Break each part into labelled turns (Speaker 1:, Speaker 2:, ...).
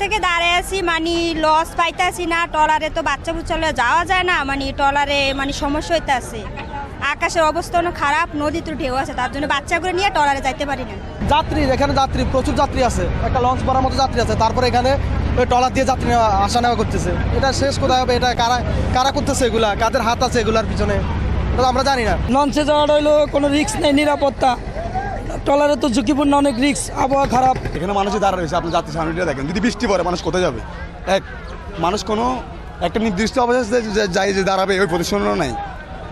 Speaker 1: থেকে দাঁড়িয়ে আছি, মানে লস পাইতেছি না। ট্রলারে তো বাচ্চা বুচ্চা যাওয়া যায় না, মানে ট্রলারে মানে সমস্যা হইতে আছে। আকাশের অবস্থা অনেক খারাপ, নদীতে ঢেউ আছে, তার জন্য বাচ্চা করে নিয়ে ট্রলারে যাইতে পারি না।
Speaker 2: যাত্রী, এখানে যাত্রী প্রচুর যাত্রী আছে, একটা লঞ্চ ভরার মতো যাত্রী আছে, তারপরে এখানে ওই ট্রলার দিয়ে যাত্রী আসা নেওয়া করতেছে। এটা শেষ কোথায় হবে? এটা কারা কারা করতেছে? এগুলা কাদের হাত আছে এগুলার পিছনে? এটা তো আমরা জানি না।
Speaker 3: লঞ্চে যাওয়াটা হলো কোনো রিস্ক নেই, নিরাপত্তা। ট্রলারে তো ঝুঁকিপূর্ণ, অনেক রিস্ক, আবহাওয়া খারাপ।
Speaker 4: এখানে মানুষই দাঁড়া রয়েছে, আপনি যাত্রী সামনেটা দেখেন, যদি বৃষ্টি পড়ে মানুষ কোথায় যাবে? মানুষ কোনো একটা নির্দিষ্ট অবস্থায় যাই যে দাঁড়াবে ওই প্রতিষ্ঠানও নাই।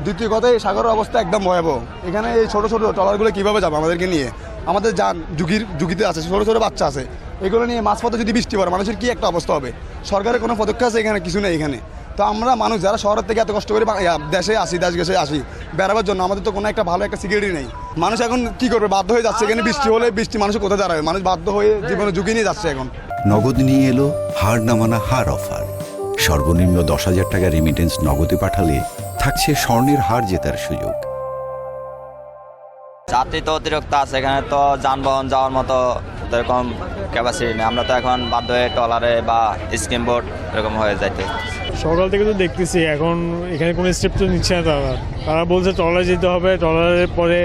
Speaker 4: দ্বিতীয় কথা, এই সাগরের অবস্থা একদম ভয়াবহ। এখানে এই ছোটো ছোটো ট্রলারগুলো কীভাবে যাবে আমাদেরকে নিয়ে? আমাদের যান ঝুঁকিতে আছে, ছোটো ছোটো বাচ্চা আছে, এগুলো নিয়ে মাঝপথে যদি বৃষ্টি পড়ে মানুষের কী একটা অবস্থা হবে? সরকারের কোনো পদক্ষেপ আছে এখানে? কিছু নেই এখানে। তো আমরা মানুষ যারা শহরের থেকে এত কষ্ট করে দেশে আসি, দেশে আসি বেড়াবার জন্য, আমাদের তো কোনো একটা ভালো একটা সিকিউরিটি নেই। মানুষ এখন কি করবে? বাধ্য হয়ে যাচ্ছে। এখানে বৃষ্টি হলে মানুষ কোথায় দাঁড়াবে? মানুষ বাধ্য হয়ে জীবনে ঝুঁকি নিয়ে যাচ্ছে এখন।
Speaker 5: নগদ নিয়ে এলো হার না মানা হার অফার। সর্বনিম্ন 10,000 টাকা রেমিটেন্স নগদে পাঠালে থাকছে স্বর্ণের হার জেতার সুযোগ।
Speaker 6: যাত্রী তো অতিরিক্ত আছে, এখানে তো যানবাহন যাওয়ার মতো এরকম ক্যাপাসিটি নেই। আমরা তো এখন বাধ্য হয়ে ট্রলারে বা স্কিম বোট এরকম হয়ে যাইতে।
Speaker 7: সকাল থেকে তো দেখতেছি এখন এখানে কোনো স্টেপ তো নিচ্ছে না। তারা বলছে ট্রলারে যেতে হবে, ট্রলারের পরে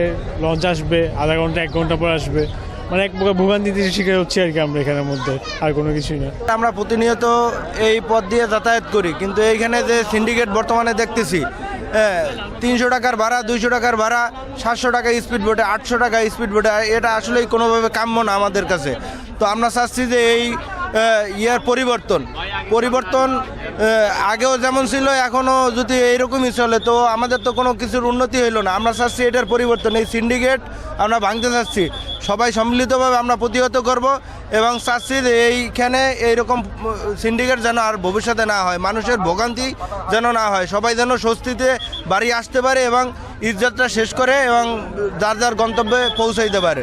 Speaker 7: লঞ্চ আসবে, আধা ঘন্টা 1 ঘন্টা পরে আসবে। মানে এক প্রকার ভোগান্তিতে শিকার হচ্ছে আর কি আমরা এখানের মধ্যে, আর কোনো কিছুই না।
Speaker 8: আমরা প্রতিনিয়ত এই পথ দিয়ে যাতায়াত করি, কিন্তু এইখানে যে সিন্ডিকেট বর্তমানে দেখতেছি, 300 টাকার ভাড়া, 200 টাকার ভাড়া, 700 টাকা স্পিড বোটে, 800 টাকা স্পিড বোটে, এটা আসলেই কোনোভাবে কাম্য না আমাদের কাছে। তো আমরা চাচ্ছি যে এই পরিবর্তন আগেও যেমন ছিল এখনও যদি এইরকমই চলে তো আমাদের তো কোনো কিছুর উন্নতি হইল না। আমরা চাচ্ছি এটার পরিবর্তন, এই সিন্ডিকেট আমরা ভাঙতে চাচ্ছি। সবাই সম্মিলিতভাবে আমরা প্রতিহত করব এবং চাচ্ছি যে এইখানে এইরকম সিন্ডিকেট যেন আর ভবিষ্যতে না হয়, মানুষের ভোগান্তি যেন না হয়, সবাই যেন স্বস্তিতে বাড়ি আসতে পারে এবং ঈদযাত্রা শেষ করে এবং যার যার গন্তব্যে পৌঁছাইতে পারে।